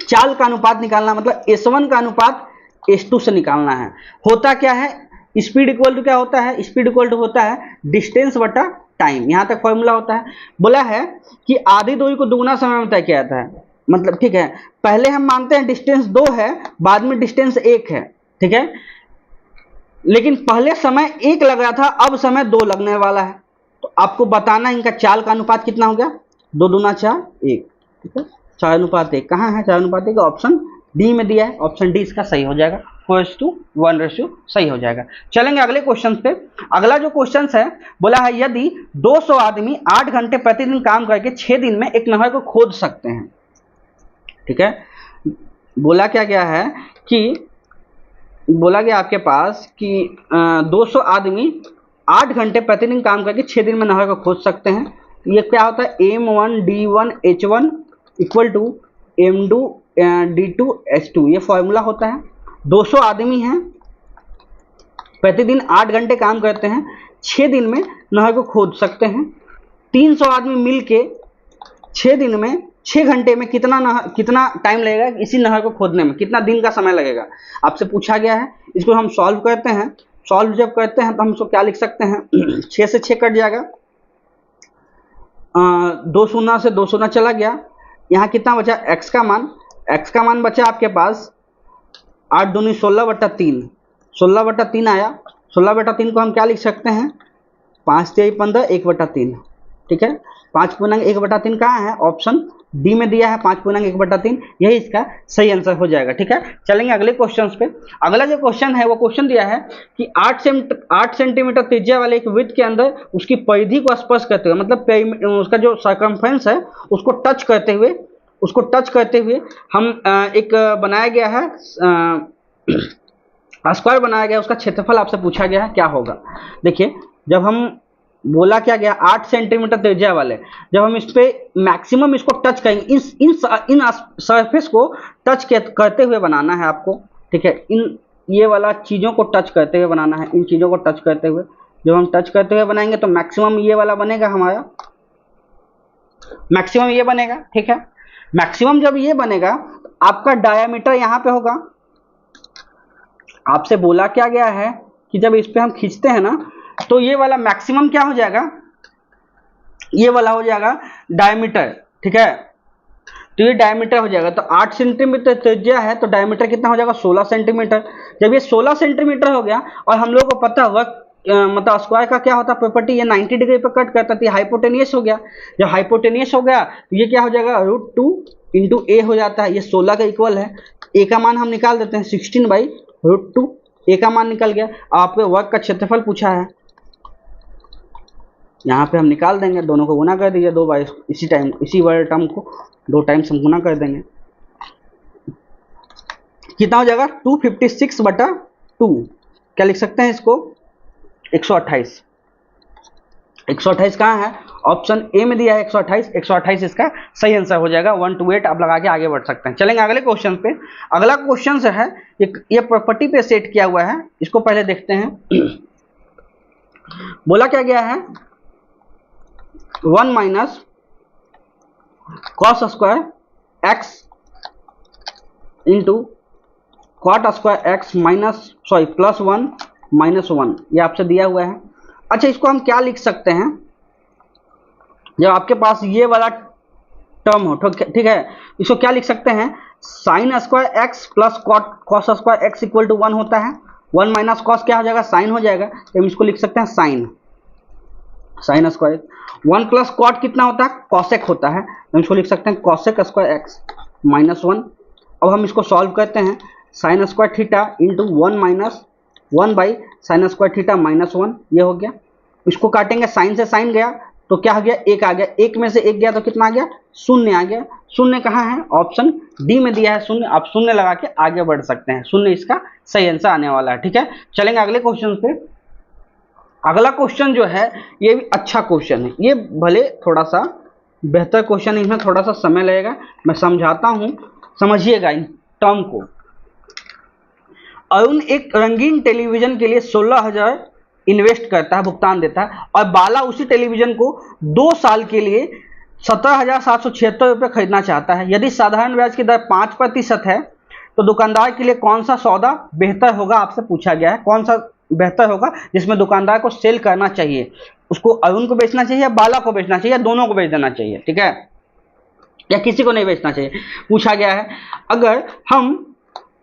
चाल का अनुपात निकालना मतलब S1 का अनुपात S2 से निकालना है। होता क्या है, स्पीड इक्वल टू क्या होता है, स्पीड इक्वल टू होता है डिस्टेंस बटा टाइम, यहां तक फॉर्मूला होता है। बोला है कि आधी दूरी को दुगुना समय में तय किया जाता है, मतलब ठीक है, पहले हम मानते हैं डिस्टेंस 2 है, बाद में डिस्टेंस 1 है, ठीक है। लेकिन पहले समय 1 लग रहा था, अब समय 2 लगने वाला है, तो आपको बताना इनका चाल का अनुपात कितना हो गया, 2 दूना 4 1, ठीक है। 4:1 कहाँ है, 4:1 ऑप्शन डी में दिया है, ऑप्शन डी इसका सही हो जाएगा, 4:1 रेशियो सही हो जाएगा। चलेंगे अगले क्वेश्चन पे। अगला जो क्वेश्चन है, बोला है यदि 200 आदमी 8 घंटे प्रतिदिन काम करके 6 दिन में एक नहर को खोद सकते हैं, ठीक है। बोला क्या गया है कि बोला गया आपके पास कि 200 आदमी 8 घंटे प्रतिदिन काम करके 6 दिन में नहर को खोद सकते हैं। ये क्या होता है, M1 D1 H1 equal to M2 D2 H2, ये फॉर्मूला होता है। 200 आदमी हैं, प्रतिदिन 8 घंटे काम करते हैं, 6 दिन में नहर को खोद सकते हैं। 300 आदमी मिलके 6 दिन में 6 घंटे में कितना टाइम लगेगा इसी नहर को खोदने में, कितना दिन का समय लगेगा, आपसे पूछा गया है। इसको हम सॉल्व करते हैं। सॉल्व जब करते हैं तो हम इसको क्या लिख सकते हैं, 6 से 6 कट जाएगा, 2 शून्य से 2 शून्य चला गया। यहाँ कितना बचा, x का मान बचा आपके पास 8 दूनी 16/3, 16/3 आया। 16/3 को हम क्या लिख सकते हैं, 5 × 3 = 15, 1/3, ठीक है। 5.1/3 कहाँ है, ऑप्शन डी में दिया है, 5.1/3, यही इसका सही आंसर हो जाएगा, ठीक है। चलेंगे अगले क्वेश्चन पे। अगला जो क्वेश्चन है वो क्वेश्चन दिया है कि 8 सेंटीमीटर त्रिज्या वाले एक वृत्त के अंदर उसकी परिधि को स्पर्श करते हुए, मतलब उसका जो सर्कमफ्रेंस है उसको टच करते हुए हम एक बनाया गया है, स्क्वायर बनाया गया, उसका क्षेत्रफल आपसे पूछा गया है क्या होगा। देखिए जब हम बोला क्या गया, 8 सेंटीमीटर त्रिज्या वाले, जब हम इस पे मैक्सिमम इसको टच करेंगे, इन सरफेस को टच करते हुए बनाना है आपको, ठीक है। ये वाला चीज़ों को टच करते हुए बनाना है, इन चीज़ों को टच करते हुए। जब हम टच करते हुए बनाएंगे तो मैक्सिमम ये वाला बनेगा हमारा, मैक्सिमम ये बनेगा, ठीक है। मैक्सिमम जब ये बनेगा तो आपका डायामीटर यहाँ पे होगा। आपसे बोला क्या गया है कि जब इस पे हम खींचते हैं ना तो ये वाला मैक्सिमम क्या हो जाएगा, ये वाला हो जाएगा डायमीटर, ठीक है। तो ये डायमीटर हो जाएगा, तो 8 सेंटीमीटर त्रिज्या है तो डायमीटर कितना हो जाएगा, 16 सेंटीमीटर। जब ये 16 सेंटीमीटर हो गया और हम लोग को पता हुआ मतलब स्क्वायर का क्या होता है प्रॉपर्टी, ये 90 डिग्री पे कट करता है, हाइपोटेनियस हो गया। जब हाइपोटेनियस हो गया तो ये क्या हो जाएगा, √2 × a हो जाता है, ये 16 का इक्वल है। a का मान हम निकाल देते हैं, 16/√2, a का मान निकल गया। आपके वर्ग का क्षेत्रफल पूछा है, यहाँ पे हम निकाल देंगे, दोनों को गुना कर दीजिए 2 बार, इसी वाले टर्म को 2 टाइम्स हम गुना कर देंगे, कितना हो जाएगा 256/2, क्या लिख सकते हैं इसको 128, 128 कहाँ है, ऑप्शन ए में दिया है 128, 128 इसका सही आंसर हो जाएगा। 1 to 8 आप लगा के आगे बढ़ सकते हैं। चलेंगे अगले क्वेश्चन पे। अगला क्वेश्चन से है ये प्रॉपर्टी पे सेट किया हुआ है, इसको पहले देखते हैं। बोला क्या गया है, 1 minus cos square x into cot square x plus 1 minus 1, ये आपसे दिया हुआ है। अच्छा, इसको हम क्या लिख सकते हैं, जब आपके पास ये वाला टर्म हो, ठीक है, इसको क्या लिख सकते हैं, sine square x plus cos square x equal to 1 होता है। 1 माइनस कॉस क्या हो जाएगा, साइन हो जाएगा, तो हम इसको लिख सकते हैं साइन स्क्वायर। 1 प्लस कॉट कितना होता है, कॉसेक होता है, हम इसको लिख सकते हैं कॉसेक स्क्वायर एक्स माइनस 1। अब हम इसको सॉल्व करते हैं, sine square theta into 1 minus 1 by sine square theta minus 1, ये हो गया। इसको काटेंगे, साइन से साइन गया तो क्या हो गया, 1 आ गया, 1 में से 1 गया तो कितना आ गया, 0 आ गया। 0 कहाँ है, ऑप्शन डी में दिया है 0, आप 0 लगा के आगे बढ़ सकते हैं, 0 इसका सही आंसर आने वाला है। ठीक है, चलेंगे अगले क्वेश्चन पे। अगला क्वेश्चन जो है ये भी अच्छा क्वेश्चन है, ये भले थोड़ा सा बेहतर क्वेश्चन, इसमें थोड़ा सा समय लगेगा, मैं समझाता हूं, समझिएगा इन टर्म को। अरुण एक रंगीन टेलीविजन के लिए 16,000 इन्वेस्ट करता है, भुगतान देता है, और बाला उसी टेलीविजन को 2 साल के लिए 17,776 रुपये खरीदना चाहता है। यदि साधारण ब्याज की दर 5% है तो दुकानदार के लिए कौन सा सौदा बेहतर होगा, आपसे पूछा गया है कौन सा बेहतर होगा जिसमें दुकानदार को सेल करना चाहिए, उसको अरुण को बेचना चाहिए या बाला को बेचना चाहिए या दोनों को बेच देना चाहिए, ठीक है, या किसी को नहीं बेचना चाहिए, पूछा गया है। अगर हम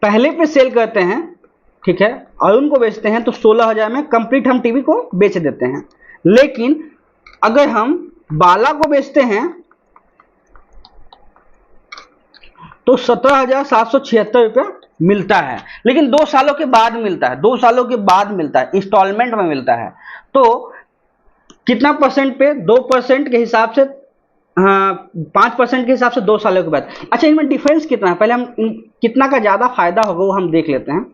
पहले पे सेल करते हैं, ठीक है, अरुण को बेचते हैं तो 16,000 में कंप्लीट हम टीवी को बेच देते हैं। लेकिन अगर हम बाला को बेचते हैं तो 17,776 रुपया मिलता है, लेकिन 2 सालों के बाद मिलता है, 2 सालों के बाद मिलता है, इंस्टॉलमेंट में मिलता है। तो कितना परसेंट पे, 2% के हिसाब से, हाँ 5% के हिसाब से 2 सालों के बाद। अच्छा, इनमें डिफरेंस कितना है, पहले हम कितना का ज्यादा फायदा होगा वो हम देख लेते हैं।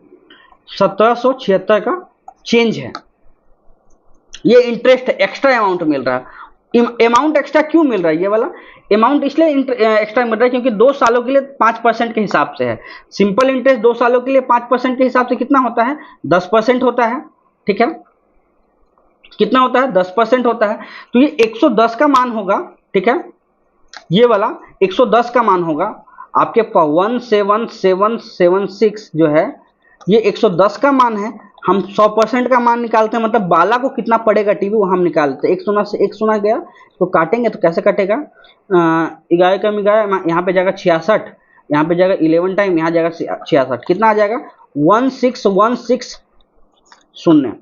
1776 का चेंज है, ये इंटरेस्ट एक्स्ट्रा अमाउंट मिल रहा है। अमाउंट एक्स्ट्रा क्यों मिल रहा है, ये वाला अमाउंट इसलिए एक्स्ट्रा मिल रहा है क्योंकि 2 सालों के लिए 5% के हिसाब से है। सिंपल इंटरेस्ट 2 सालों के लिए 5% के हिसाब से कितना होता है, 10% होता है, ठीक है, कितना होता है, 10% होता है। तो ये 110 का मान होगा, ठीक है, ये वाला 110 का मान होगा आपके 17776 जो है ये 110 का मान है। हम 100% का मान निकालते हैं, मतलब बाला को कितना पड़ेगा टीवी वो हम निकालते हैं। 1 से 1 गया तो काटेंगे तो कैसे कटेगा, 11 कम 11, यहाँ पे जाएगा 66, यहाँ पे जाएगा 11 टाइम, यहाँ जाएगा 66, कितना आ जाएगा 16160।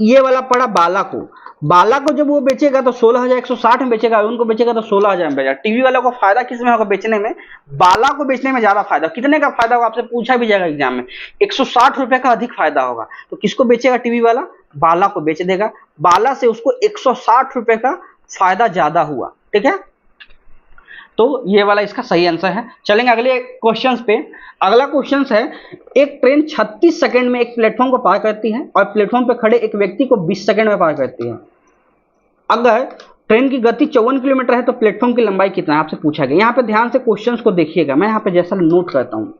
ये वाला पड़ा बाला को। बाला को जब वो बेचेगा तो 16,160 में बेचेगा, उनको बेचेगा तो 16,000 में बेचेगा। टीवी वाला को फायदा किस में होगा बेचने में, बाला को बेचने में ज्यादा फायदा। कितने का फायदा होगा आपसे पूछा भी जाएगा एग्जाम में, 160 रुपए का अधिक फायदा होगा। तो किसको बेचेगा टीवी वाला, बाला को बेच देगा, बाला से उसको 160 रुपए का फायदा ज्यादा हुआ, ठीक है। तो ये वाला इसका सही आंसर है। चलेंगे अगले क्वेश्चन पे। अगला क्वेश्चन है, एक ट्रेन 36 सेकंड में एक प्लेटफॉर्म को पार करती है और प्लेटफॉर्म पर खड़े एक व्यक्ति को 20 सेकंड में पार करती है। अगर ट्रेन की गति 54 किलोमीटर है तो प्लेटफॉर्म की लंबाई कितना है, आपसे पूछा गया। यहाँ पे ध्यान से क्वेश्चन को देखिएगा, मैं यहाँ पे जैसा नोट करता हूँ।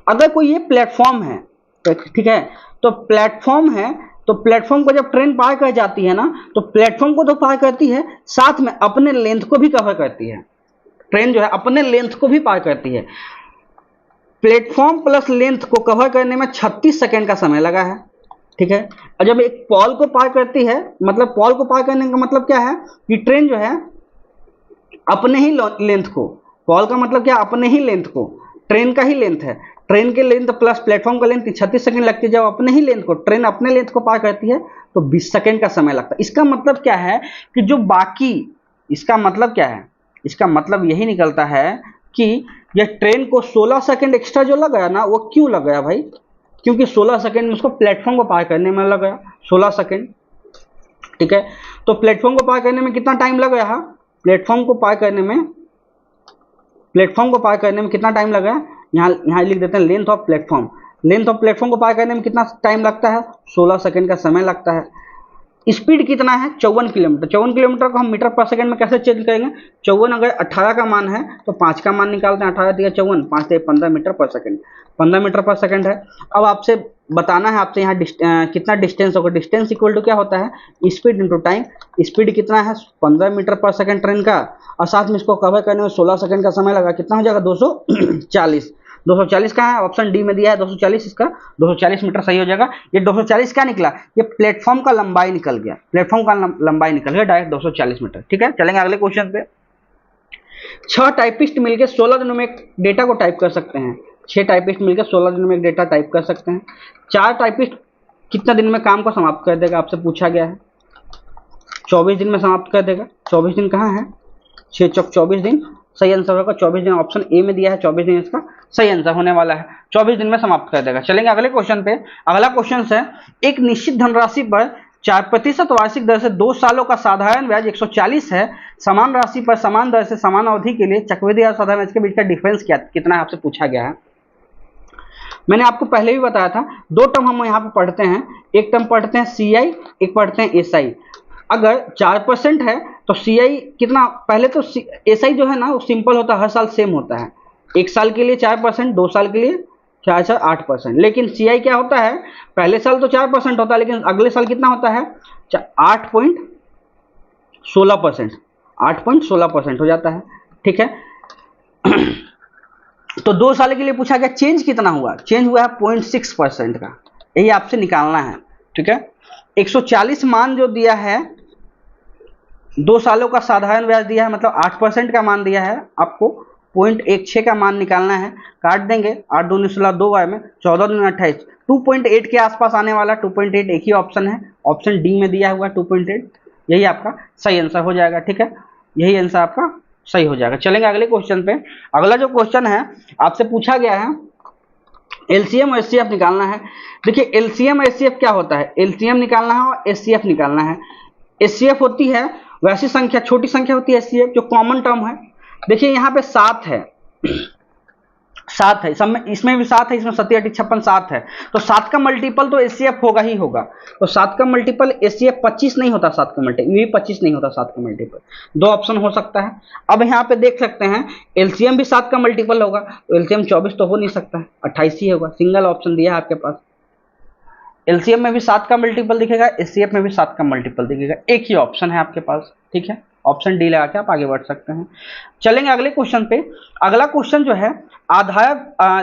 अगर कोई ये प्लेटफॉर्म है, ठीक है, तो प्लेटफॉर्म है, तो प्लेटफॉर्म को जब ट्रेन पार कर जाती है ना, तो प्लेटफॉर्म को तो पार करती है, साथ में अपने लेंथ को भी कवर करती है। ट्रेन जो है अपने लेंथ को भी पार करती है। प्लेटफॉर्म प्लस लेंथ को कवर करने में 36 सेकंड का समय लगा है, ठीक है। और जब एक पॉल को पार करती है, मतलब पॉल को पार करने का मतलब क्या है कि ट्रेन जो है अपने ही लेंथ को, पॉल का मतलब क्या, अपने ही लेंथ को, ट्रेन का ही लेंथ है, ट्रेन के लेंथ प्लस प्लेटफॉर्म का लेंथ 36 सेकंड लगती है। जब अपने ही लेंथ को, ट्रेन अपने लेंथ को पार करती है तो 20 सेकंड का समय लगता है। इसका मतलब क्या है कि जो बाकी, इसका मतलब क्या है, इसका मतलब यही निकलता है कि यह ट्रेन को 16 सेकंड एक्स्ट्रा जो लगा ना, वो क्यों लग गया भाई, क्योंकि 16 सेकंड में उसको प्लेटफॉर्म को पार करने में लगा 16 सेकंड, ठीक है। तो प्लेटफॉर्म को पार करने में कितना टाइम लगा, प्लेटफॉर्म को पार करने में कितना टाइम लगा, यहाँ लिख देते हैं length of platform. Length of platform को पार करने में कितना टाइम लगता है, 16 सेकंड का समय लगता है। स्पीड कितना है 54 किलोमीटर। 54 किलोमीटर को हम मीटर पर सेकंड में कैसे चेंज करेंगे? 54 अगर 18 का मान है तो 5 का मान निकालते हैं, 18 दिया 54, 5 से 15 मीटर पर सेकंड, 15 मीटर पर सेकंड है। अब आपसे बताना है, आपसे यहाँ कितना डिस्टेंस होगा। डिस्टेंस इक्वल टू क्या होता है? Speed into time. स्पीड कितना है? 15 मीटर पर सेकंड ट्रेन का, और साथ में इसको कवर करने में 16 सेकंड का समय लगा। कितना हो जाएगा? 240। 240 कहाँ है? ऑप्शन डी में दिया है 240, इसका 240 मीटर सही हो जाएगा। ये 240 क्या निकला? ये प्लेटफॉर्म का लंबाई निकल गया, प्लेटफॉर्म का लंबाई निकल गया डायरेक्ट 240 मीटर। ठीक है, चलेंगे अगले क्वेश्चन पे। 6 टाइपिस्ट मिलकर 16 दिनों में एक डेटा को टाइप कर सकते हैं। 6 टाइपिस्ट मिलकर 16 दिनों में एक डेटा टाइप कर सकते हैं। 4 टाइपिस्ट कितना दिन में काम को समाप्त कर देगा? आपसे पूछा गया है। 24 दिन में समाप्त कर देगा। 24 दिन कहाँ है? 6 चौक 24 दिन, सही आंसर होगा 24 दिन। ऑप्शन ए में दिया है 24 दिन, इसका सही आंसर होने वाला है। 24 दिन में समाप्त कर देगा। चलेंगे अगले क्वेश्चन पे। अगला क्वेश्चन है, एक निश्चित धनराशि पर 4% वार्षिक दर से 2 सालों का साधारण ब्याज 140 है। समान राशि पर समान दर से समान अवधि के लिए चक्रवृद्धि और साधारण ब्याज के बीच का डिफरेंस कितना है? आपसे पूछा गया है। मैंने आपको पहले भी बताया था, 2 टर्म हम यहाँ पे पढ़ते हैं। एक टर्म पढ़ते हैं CI, एक पढ़ते हैं SI। अगर 4% है तो CI कितना? पहले तो SI जो है ना वो सिंपल होता है, हर साल सेम होता है। 1 साल के लिए 4%, 2 साल के लिए 4 8%। लेकिन CI क्या होता है? पहले साल तो 4% होता है, लेकिन अगले साल कितना होता है? 8.16%, 8.16% हो जाता है। ठीक है तो 2 साल के लिए पूछा गया, चेंज कितना हुआ? चेंज हुआ है 0.6% का, यही आपसे निकालना है। ठीक है, 140 मान जो दिया है, 2 सालों का साधारण ब्याज दिया है, मतलब 8% का मान दिया है। आपको 0.16 का मान निकालना है। काट देंगे, 8 दूनी 16, 2 बार में 14 दूनी 28, 2.8 के आसपास आने वाला। 2.8 एक ही ऑप्शन है, ऑप्शन डी में दिया हुआ 2.8, यही आपका सही आंसर हो जाएगा। ठीक है, यही आंसर आपका सही हो जाएगा। चलेंगे अगले क्वेश्चन पे। अगला जो क्वेश्चन है आपसे पूछा गया है, LCM और SCF निकालना है। देखिए LCM और SCF क्या होता है? LCM निकालना है और SCF निकालना है। SCF होती है वैसी संख्या, छोटी संख्या होती है SCF, जो कॉमन टर्म है। देखिए यहाँ पे 7 है, 7 है, सब में, इसमें भी 7 है, इसमें 7 8 56 7 है, तो 7 का मल्टीपल तो SCF होगा ही होगा। तो 7 का मल्टीपल SCF 25 नहीं होता, 7 का मल्टीपल ये 25 नहीं होता, 7 का मल्टीपल। 2 ऑप्शन हो सकता है। अब यहाँ पे देख सकते हैं LCM भी 7 का मल्टीपल होगा, तो LCM 24 तो हो नहीं सकता है, 28 ही होगा। सिंगल ऑप्शन दिया है आपके पास। LCM में भी 7 का मल्टीपल दिखेगा, SCF में भी 7 का मल्टीपल दिखेगा, एक ही ऑप्शन है आपके पास। ठीक है, ऑप्शन डी लगा के आप आगे बढ़ सकते हैं। चलेंगे अगले क्वेश्चन पे। अगला क्वेश्चन जो है, आधार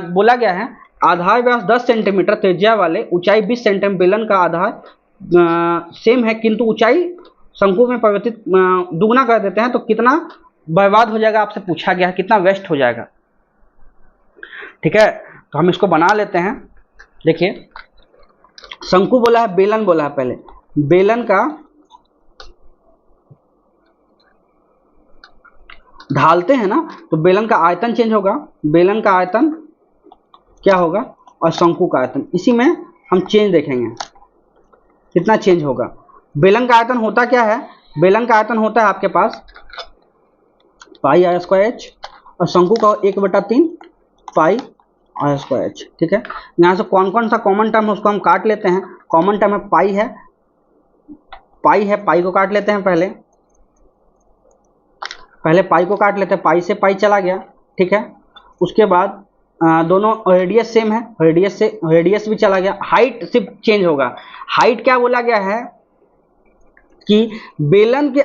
बोला गया है, आधार व्यास 10 सेंटीमीटर त्रिज्या वाले ऊंचाई 20 सेंटीमीटर बेलन का आधार सेम है, किंतु ऊंचाई शंकु में परिवर्तित दुगना कर देते हैं तो कितना बर्बाद हो जाएगा? आपसे पूछा गया है, कितना वेस्ट हो जाएगा। ठीक है, तो हम इसको बना लेते हैं। देखिए शंकु बोला है, बेलन बोला है। पहले बेलन का ढालते हैं ना, तो बेलन का आयतन चेंज होगा, बेलन का आयतन क्या होगा और शंकु का आयतन, इसी में हम चेंज देखेंगे कितना चेंज होगा। बेलन का आयतन होता क्या है? बेलन का आयतन होता है आपके पास पाई आर स्क्वायर एच, और शंकु का 1/3 पाई आर स्क्वायर एच। ठीक है, यहाँ से कौन कौन सा कॉमन टर्म है उसको हम काट लेते हैं। कॉमन टर्म है पाई है, पाई है, पाई को काट लेते हैं। पहले पाई को काट लेते हैं, पाई से पाई चला गया। ठीक है, उसके बाद दोनों रेडियस सेम है, रेडियस भी चला गया। हाइट सिर्फ चेंज होगा। हाइट क्या बोला गया है कि बेलन के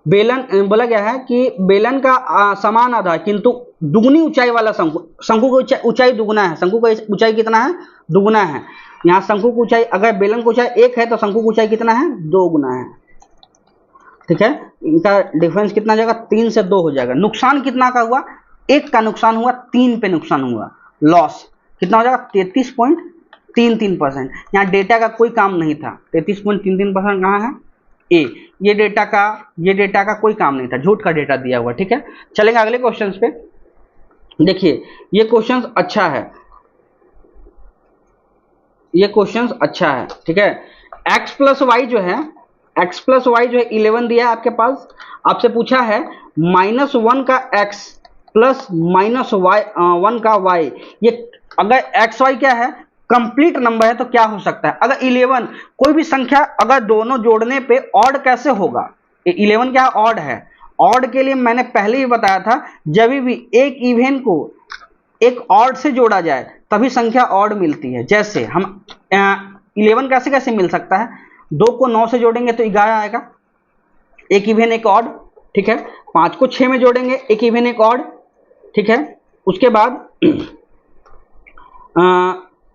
बेलन बोला गया है कि बेलन का समान आधा किंतु दुगनी ऊंचाई वाला शंकु, शंकु की ऊंचाई दुगना है। शंकु का ऊंचाई कितना है? दुगना है। यहाँ शंकु की ऊंचाई, अगर बेलन की ऊंचाई 1 है तो शंकु की ऊंचाई कितना है? 2 गुना है। ठीक है, इनका डिफरेंस कितना जाएगा? 3 से 2 हो जाएगा। नुकसान कितना का हुआ? 1 का नुकसान हुआ, 3 पे नुकसान हुआ। लॉस कितना हो जाएगा? 33.33%। यहाँ डेटा का कोई काम नहीं था। 33.33% कहाँ है? ए। ये डेटा का कोई काम नहीं था, झूठ का डेटा दिया हुआ। ठीक है, चलेंगे अगले क्वेश्चन पे। देखिए ये क्वेश्चन अच्छा है, ये क्वेश्चन अच्छा है। ठीक है, x प्लस वाई जो है 11 दिया है आपके पास। आपसे पूछा है -1 का x प्लस -1 का y। ये अगर एक्स वाई क्या है? कंप्लीट नंबर है तो क्या हो सकता है? अगर 11 कोई भी संख्या अगर दोनों जोड़ने पे ऑड कैसे होगा? 11 क्या ऑड है? ऑड के लिए मैंने पहले ही बताया था, जब भी एक इवन को एक ऑड से जोड़ा जाए तभी संख्या ऑड मिलती है। जैसे हम 11 कैसे कैसे मिल सकता है? 2 को 9 से जोड़ेंगे तो 11 आएगा, एक इवन एक ऑड, ठीक है। 5 को 6 में जोड़ेंगे, एक इवन एक ऑड, ठीक है। उसके बाद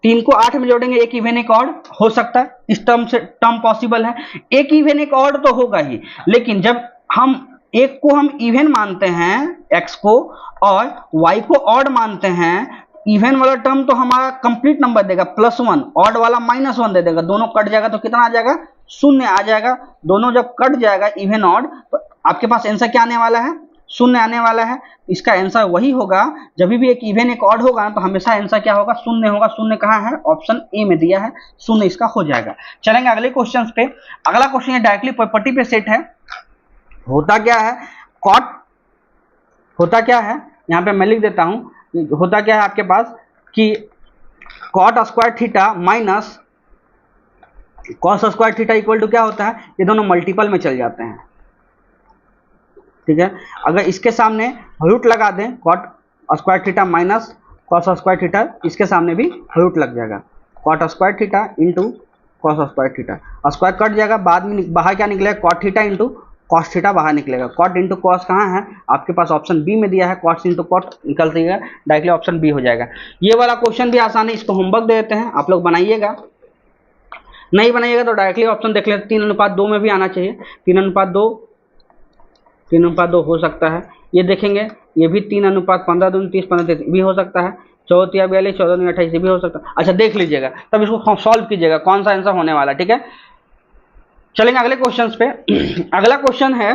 3 को 8 में जोड़ेंगे, एक इवन एक ऑड हो सकता है। इस टर्म पॉसिबल है। एक इवन एक ऑड तो होगा ही, लेकिन जब हम एक को हम इवन मानते हैं x को और y को ऑड मानते हैं, इवन वाला टर्म तो हमारा कंप्लीट नंबर देगा +1, ऑड वाला -1 दे देगा। दोनों कट जाएगा तो कितना आ जाएगा? 0 आ जाएगा। दोनों जब कट जाएगा इवन ऑड तो आपके पास आंसर क्या आने वाला है? 0 आने वाला है। इसका आंसर वही होगा, जब भी एक इवन एक ऑड होगा तो हमेशा आंसर क्या होगा? 0 होगा। 0 कहाँ है? ऑप्शन ए में दिया है, 0 इसका हो जाएगा। चलेंगे अगले क्वेश्चन पे। अगला क्वेश्चन डायरेक्टली प्रॉपर्टी पे सेट है। होता क्या है? कॉट होता क्या है, यहां पे मैं लिख देता हूं। होता क्या है आपके पास कि cot square theta minus cos square theta equal to क्या होता है? ये दोनों मल्टीपल में चल जाते हैं, ठीक है। अगर इसके सामने रूट लगा दें, cot square theta minus cos square theta, इसके सामने भी रूट लग जाएगा। Cot square theta into cos square theta, square cut जाएगा, बाद में बाहर क्या निकलेगा? Cot theta into cos theta बाहर निकलेगा। कॉट इंटू कॉस कहाँ है? आपके पास ऑप्शन बी में दिया है, कॉट इंटू कॉट निकल जाएगा, डायरेक्टली ऑप्शन बी हो जाएगा। ये वाला क्वेश्चन भी आसान है, इसको होमवर्क दे देते हैं, आप लोग बनाइएगा। नहीं बनाइएगा तो डायरेक्टली ऑप्शन देख लेते, 3:2 में भी आना चाहिए। 3:2 हो सकता है, ये देखेंगे। ये भी 3:15 दूनी 30 15 30 भी हो सकता है। 14 42 14 28 भी हो सकता है। अच्छा देख लीजिएगा, तब इसको सॉल्व कीजिएगा कौन सा आंसर होने वाला, ठीक है। चलेंगे अगले क्वेश्चन पे। अगला क्वेश्चन है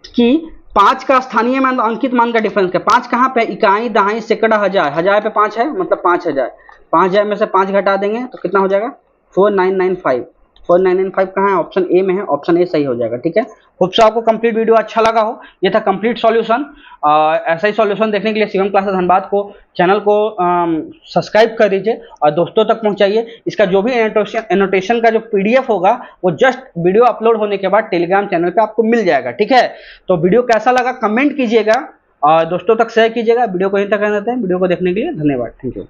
कि 5 का स्थानीय मान अंकित मान का डिफरेंस क्या? 5 कहाँ पे? इकाई, दहाई, सैकड़ा, हजार। 1000 पे 5 है, मतलब 5000। 5000 में से 5 घटा देंगे तो कितना हो जाएगा? 4995। 4995 कहाँ है? ऑप्शन ए में है, ऑप्शन ए सही हो जाएगा, ठीक है। होप सो आपको कंप्लीट वीडियो अच्छा लगा हो। ये था कंप्लीट सॉल्यूशन। ऐसा ही सॉल्यूशन देखने के लिए शिवम क्लासेस धनबाद को चैनल को सब्सक्राइब कर दीजिए और दोस्तों तक पहुंचाइए। इसका जो भी एनोटेशन का जो पीडीएफ होगा वो जस्ट वीडियो अपलोड होने के बाद टेलीग्राम चैनल पे आपको मिल जाएगा, ठीक है। तो वीडियो कैसा लगा कमेंट कीजिएगा और दोस्तों तक शेयर कीजिएगा। वीडियो को यहीं तक रहने देते हैं। वीडियो को देखने के लिए धन्यवाद, थैंक यू।